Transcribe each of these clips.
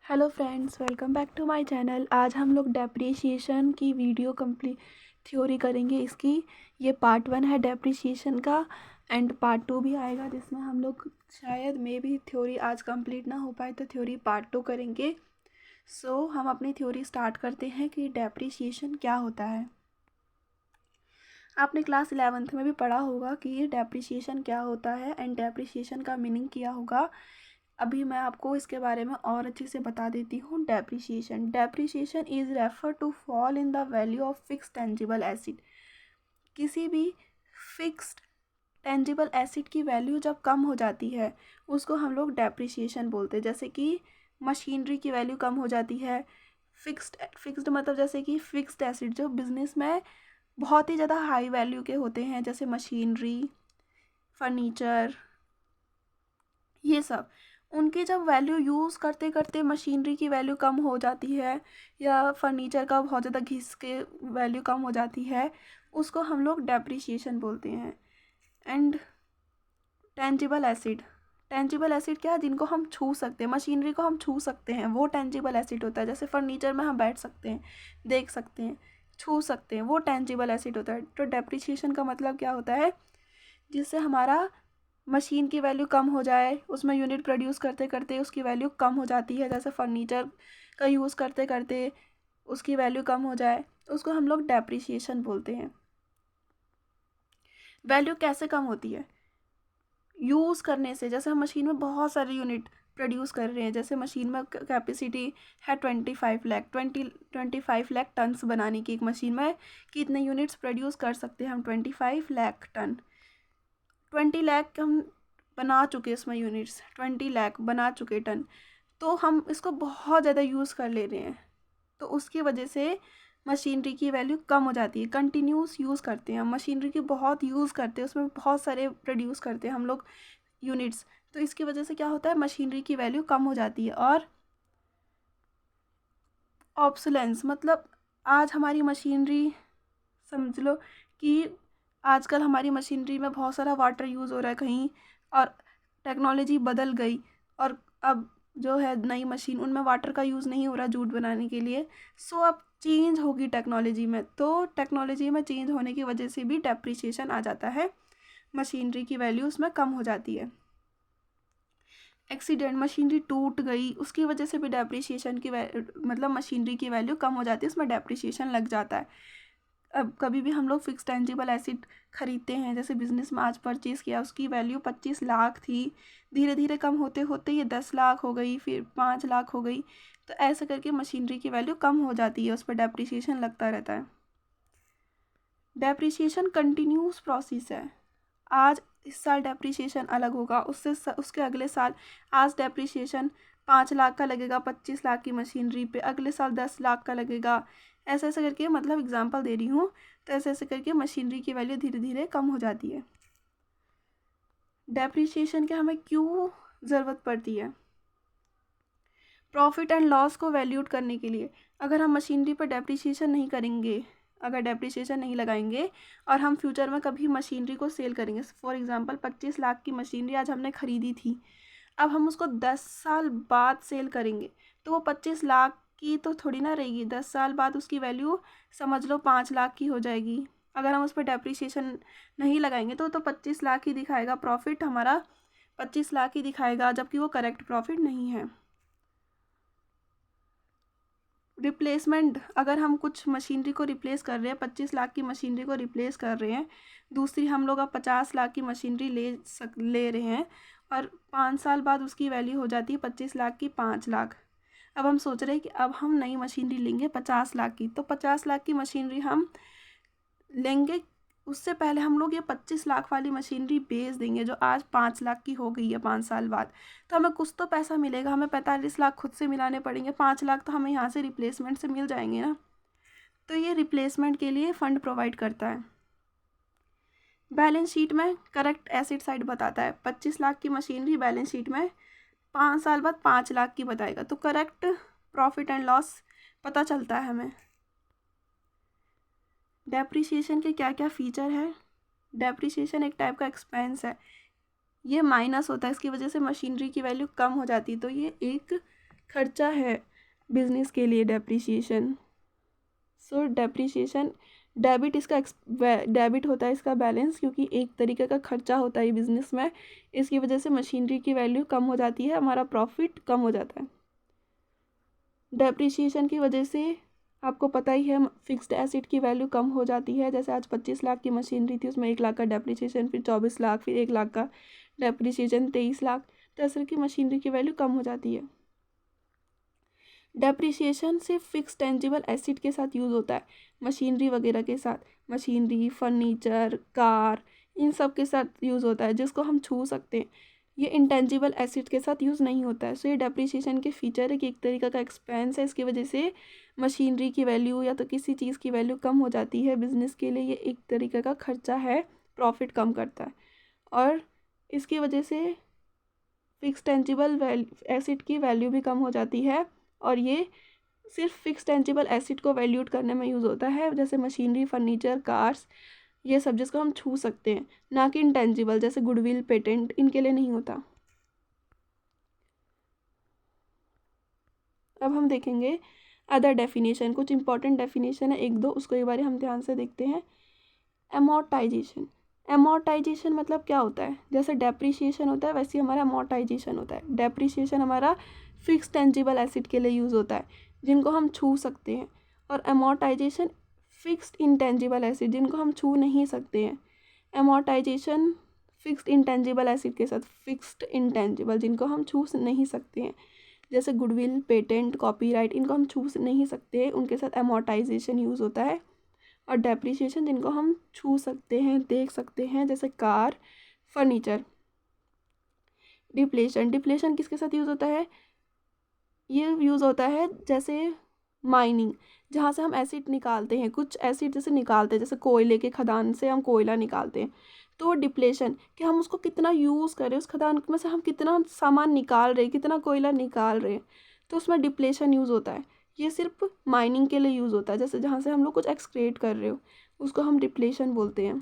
Hello friends, welcome back to my channel. आज हम लोग डेप्रिसिएशन की वीडियो कंप्लीट थ्योरी करेंगे। इसकी ये पार्ट 1 है डेप्रिसिएशन का, एंड पार्ट 2 भी आएगा जिसमें हम लोग शायद मे भी थ्योरी आज कंप्लीट ना हो पाए तो थ्योरी पार्ट 2 करेंगे। सो हम अपनी थ्योरी स्टार्ट करते हैं कि डेप्रिसिएशन क्या होता है। आपने क्लास 11th में भी पढ़ा होगा कि डेप्रिसिएशन क्या होता है एंड डेप्रिसिएशन का मीनिंग क्या होगा। अभी मैं आपको इसके बारे में और अच्छे से बता देती हूँ। Depreciation is refer to fall in the value of fixed tangible asset. किसी भी फिक्स्ड टेंजिबल एसिड की वैल्यू जब कम हो जाती है उसको हम लोग डेप्रिसिएशन बोलते हैं। जैसे कि मशीनरी की वैल्यू कम हो जाती है। फिक्स्ड मतलब जैसे कि फिक्स्ड एसिड जो बिजनेस में बहुत ही ज़्यादा हाई वैल्यू के होते हैं, जैसे मशीनरी, फर्नीचर, ये सब। उनकी जब वैल्यू यूज़ करते करते मशीनरी की वैल्यू कम हो जाती है या फर्नीचर का बहुत ज़्यादा घिस के वैल्यू कम हो जाती है, उसको हम लोग डेप्रिसिएशन बोलते हैं। एंड टेंजिबल एसिड क्या है? जिनको हम छू सकते हैं, मशीनरी को हम छू सकते हैं, वो टेंजिबल एसिड होता है। जैसे फर्नीचर में हम बैठ सकते हैं, देख सकते हैं, छू सकते हैं, वो टेंजिबल एसिड होता है। तो डेप्रिसिएशन का मतलब क्या होता है? जिससे हमारा मशीन की वैल्यू कम हो जाए, उसमें यूनिट प्रोड्यूस करते करते उसकी वैल्यू कम हो जाती है। जैसे फर्नीचर का यूज़ करते करते उसकी वैल्यू कम हो जाए तो उसको हम लोग डेप्रिसिएशन बोलते हैं। वैल्यू कैसे कम होती है? यूज़ करने से। जैसे हम मशीन में बहुत सारे यूनिट प्रोड्यूस कर रहे हैं, जैसे मशीन में कैपेसिटी है 25 लाख टन्स बनाने की। एक मशीन में कितने यूनिट्स प्रोड्यूस कर सकते हैं हम? 25 लाख टन। 20 लाख हम बना चुके इसमें यूनिट्स, 20 लाख बना चुके टन। तो हम इसको बहुत ज़्यादा यूज़ कर ले रहे हैं, तो उसकी वजह से मशीनरी की वैल्यू कम हो जाती है। कंटिन्यूस यूज़ करते हैं हम मशीनरी की, बहुत यूज़ करते हैं, उसमें बहुत सारे प्रोड्यूस करते हैं हम लोग यूनिट्स। तो इसकी वजह से क्या होता है? मशीनरी की वैल्यू कम हो जाती है। और ऑब्सोलेंस मतलब आज हमारी मशीनरी, समझ लो कि आजकल हमारी मशीनरी में बहुत सारा वाटर यूज़ हो रहा है कहीं, और टेक्नोलॉजी बदल गई, और अब जो है नई मशीन उनमें वाटर का यूज़ नहीं हो रहा जूट बनाने के लिए। सो अब चेंज होगी टेक्नोलॉजी में, तो टेक्नोलॉजी में चेंज होने की वजह से भी डेप्रिसिएशन आ जाता है, मशीनरी की वैल्यू उसमें कम हो जाती है। एक्सीडेंट, मशीनरी टूट गई, उसकी वजह से भी डेप्रिसिएशन की मतलब मशीनरी की वैल्यू कम हो जाती है, उसमें डेप्रिसिएशन लग जाता है। अब कभी भी हम लोग फिक्स टेंजिबल एसिड खरीदते हैं, जैसे बिजनेस में आज परचेज़ किया, उसकी वैल्यू 25 लाख थी, धीरे धीरे कम होते होते ये 10 लाख हो गई, फिर 5 लाख हो गई। तो ऐसे करके मशीनरी की वैल्यू कम हो जाती है, उस पर डेप्रिसिएशन लगता रहता है। डेप्रिसिएशन कंटिन्यूस प्रोसेस है। आज इस साल डेप्रिसिएशन अलग होगा, उसके अगले साल आज डेप्रिसिएशन 5 लाख का लगेगा 25 लाख की मशीनरी पे, अगले साल 10 लाख का लगेगा। ऐसे ऐसे करके, मतलब एग्जांपल दे रही हूँ, तो ऐसे ऐसे करके मशीनरी की वैल्यू धीरे धीरे कम हो जाती है। डेप्रिसिएशन की हमें क्यों ज़रूरत पड़ती है? प्रॉफिट एंड लॉस को वैल्यूट करने के लिए। अगर हम मशीनरी पर डेप्रिसिएशन नहीं करेंगे, अगर डेप्रिसिएशन नहीं लगाएंगे और हम फ्यूचर में कभी मशीनरी को सेल करेंगे, फॉर एग्जांपल 25 लाख की मशीनरी आज हमने ख़रीदी थी, अब हम उसको 10 साल बाद सेल करेंगे, तो वो 25 लाख की तो थोड़ी ना रहेगी। 10 साल बाद उसकी वैल्यू समझ लो 5 लाख की हो जाएगी। अगर हम उस पर डेप्रिसिएशन नहीं लगाएंगे तो 25 लाख ही दिखाएगा, प्रॉफिट हमारा 25 लाख ही दिखाएगा, जबकि वो करेक्ट प्रॉफिट नहीं है। रिप्लेसमेंट, अगर हम कुछ मशीनरी को रिप्लेस कर रहे हैं, 25 लाख की मशीनरी को रिप्लेस कर रहे हैं, दूसरी हम लोग अब 50 लाख की मशीनरी ले रहे हैं, और 5 साल बाद उसकी वैल्यू हो जाती है 25 लाख की 5 लाख। अब हम सोच रहे हैं कि अब हम नई मशीनरी लेंगे 50 लाख की, तो 50 लाख की मशीनरी हम लेंगे, उससे पहले हम लोग ये 25 लाख वाली मशीनरी बेच देंगे जो आज 5 लाख की हो गई है 5 साल बाद। तो हमें कुछ तो पैसा मिलेगा, हमें 45 लाख खुद से मिलाने पड़ेंगे, 5 लाख तो हमें यहाँ से रिप्लेसमेंट से मिल जाएंगे ना। तो ये रिप्लेसमेंट के लिए फ़ंड प्रोवाइड करता है। बैलेंस शीट में करेक्ट एसिड साइड बताता है। 25 लाख की मशीनरी बैलेंस शीट में 5 साल बाद 5 लाख की बताएगा, तो करेक्ट प्रॉफिट एंड लॉस पता चलता है हमें। डेप्रिसिएशन के क्या क्या फ़ीचर है? डेप्रिसिएशन एक टाइप का एक्सपेंस है, ये माइनस होता है, इसकी वजह से मशीनरी की वैल्यू कम हो जाती है, तो ये एक खर्चा है बिजनेस के लिए डेप्रिसिएशन। सो डेप्रिसिएशन, डेबिट होता है इसका बैलेंस, क्योंकि एक तरीके का खर्चा होता है बिजनेस में। इसकी वजह से मशीनरी की वैल्यू कम हो जाती है, हमारा प्रॉफिट कम हो जाता है। डेप्रिसिएशन की वजह से आपको पता ही है फिक्स्ड एसेट की वैल्यू कम हो जाती है। जैसे आज 25 लाख की मशीनरी थी, उसमें 1 लाख का डेप्रिसिएशन, फिर 24 लाख, फिर 1 लाख का डेप्रिसिएशन, 23 लाख, तो ऐसे की मशीनरी की वैल्यू कम हो जाती है। डेप्रिसिएशन सिर्फ फिक्स टेंजिबल एसेट के साथ यूज़ होता है, मशीनरी वगैरह के साथ, मशीनरी, फर्नीचर, कार, इन सब के साथ यूज़ होता है जिसको हम छू सकते हैं। ये इंटेंजिबल एसेट के साथ यूज़ नहीं होता है। सो ये डेप्रिसिएशन के फीचर है कि एक तरीका का एक्सपेंस है, इसकी वजह से मशीनरी की वैल्यू या तो किसी चीज़ की वैल्यू कम हो जाती है। बिजनेस के लिए ये एक तरीका का खर्चा है, प्रॉफिट कम करता है। और इसकी वजह से फिक्स टेंजिबल एसेट की वैल्यू भी कम हो जाती है। और ये सिर्फ फिक्स टेंजिबल एसेट को वैल्यूट करने में यूज़ होता है, जैसे मशीनरी, फर्नीचर, कार्स, ये सब जिसको हम छू सकते हैं, ना कि इंटेंजिबल जैसे गुडविल, पेटेंट, इनके लिए नहीं होता। अब हम देखेंगे अदर डेफिनेशन, कुछ इंपॉर्टेंट डेफिनेशन है, एक दो, उसको एक बार हम ध्यान से देखते हैं। अमोर्टाइजेशन, अमोर्टाइजेशन मतलब क्या होता है? जैसे डेप्रिसिएशन होता है वैसे ही हमारा अमोर्टाइजेशन होता है। डेप्रिसिएशन हमारा फिक्स टेंजिबल एसेट के लिए यूज़ होता है जिनको हम छू सकते हैं, और अमोर्टाइजेशन फिक्स्ड इंटेंजिबल एसेट जिनको हम छू नहीं सकते हैं। अमोर्टाइजेशन फिक्स्ड इंटेंजिबल एसेट के साथ फिक्स्ड इंटेंजिबल जिनको हम छू नहीं सकते हैं, जैसे गुडविल, पेटेंट, कॉपीराइट, इनको हम छू नहीं सकते हैं, उनके साथ अमोर्टाइजेशन यूज़ होता है। और डेप्रिसिएशन जिनको हम छू सकते हैं, देख सकते हैं, जैसे कार, फर्नीचर। डिप्लेशन, डिप्लेशन किसके साथ यूज़ होता है? ये यूज़ होता है जैसे माइनिंग, जहाँ से हम एसिड निकालते हैं, कुछ एसिड जैसे निकालते हैं, जैसे कोयले के खदान से हम कोयला निकालते हैं, तो डिप्लेशन कि हम उसको कितना यूज़ करें, उस खदान में से हम कितना सामान निकाल रहे हैं, कितना कोयला निकाल रहे हैं, तो उसमें डिप्लेशन यूज़ होता है। ये सिर्फ माइनिंग के लिए यूज़ होता है, जैसे जहाँ से हम लोग कुछ एक्सक्रेट कर रहे हो उसको हम डिप्लेशन बोलते हैं,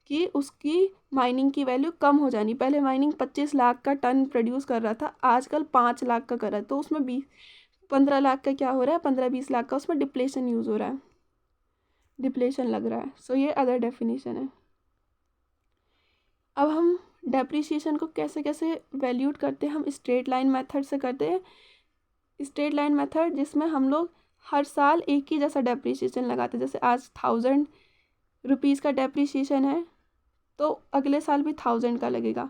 कि उसकी माइनिंग की वैल्यू कम हो जानी। पहले माइनिंग 25 लाख का टन प्रोड्यूस कर रहा था, आजकल 5 लाख का कर रहा है, तो उसमें 15 लाख का क्या हो रहा है, 15-20 लाख का उसमें डिप्लेशन यूज़ हो रहा है, डिप्लेशन लग रहा है। सो ये अदर डेफिनेशन है। अब हम डेप्रिसिएशन को कैसे कैसे वैल्यूट करते हैं? हम स्ट्रेट लाइन मेथड से करते हैं। स्ट्रेट लाइन मेथड जिसमें हम लोग हर साल एक ही जैसा डेप्रिसिएशन लगाते हैं, जैसे आज 1000 रुपीज़ का डेप्रिसिएशन है तो अगले साल भी 1000 का लगेगा,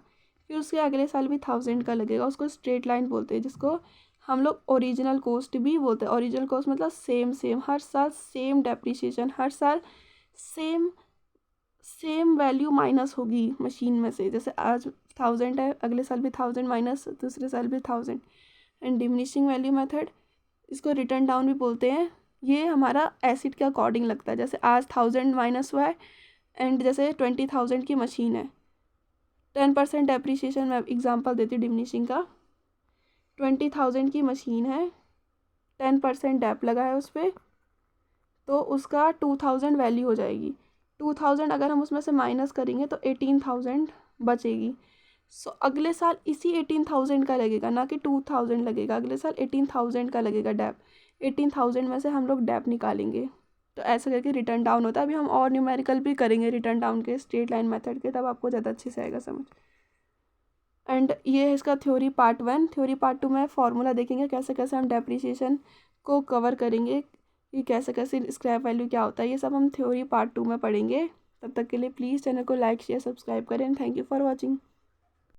फिर उसके अगले साल भी 1000 का लगेगा, उसको स्ट्रेट लाइन बोलते हैं, जिसको हम लोग ओरिजिनल कॉस्ट भी बोलते हैं। ओरिजिनल कॉस्ट मतलब सेम हर साल सेम डेप्रिसिएशन, हर साल सेम वैल्यू माइनस होगी मशीन में से, जैसे आज 1000 है, अगले साल भी 1000 माइनस, दूसरे साल भी 1000। एंड डिमिनिशिंग वैल्यू मेथड, इसको रिटर्न डाउन भी बोलते हैं। ये हमारा एसिड के अकॉर्डिंग लगता है, जैसे आज 1000 माइनस हुआ है एंड जैसे 20,000 की मशीन है, 10% डेप्रिसिएशन, मैं एग्जांपल देती हूँ डिमिनिशिंग का। 20,000 की मशीन है, 10% डेप लगा है उस पर, तो उसका 2000 वैल्यू हो जाएगी। 2000 अगर हम उसमें से माइनस करेंगे तो 18,000 बचेगी। सो अगले साल इसी 18,000 का लगेगा, ना कि 2000 लगेगा, अगले साल 18,000 का लगेगा डेप। 18,000 में से हम लोग डेप निकालेंगे, तो ऐसा करके रिटर्न डाउन होता है। अभी हम और न्यूमेरिकल भी करेंगे रिटर्न डाउन के, स्ट्रेट लाइन मेथड के, तब आपको ज़्यादा अच्छे से आएगा समझ। एंड ये है इसका थ्योरी पार्ट 1। थ्योरी पार्ट 2 में फॉर्मूला देखेंगे कैसे कैसे हम डेप्रिसिएशन को कवर करेंगे, कि कैसे कैसे स्क्रैप वैल्यू क्या होता है, ये सब हम थ्योरी पार्ट 2 में पढ़ेंगे। तब तक के लिए प्लीज़ चैनल को लाइक, शेयर, सब्सक्राइब करें। Thank you for watching.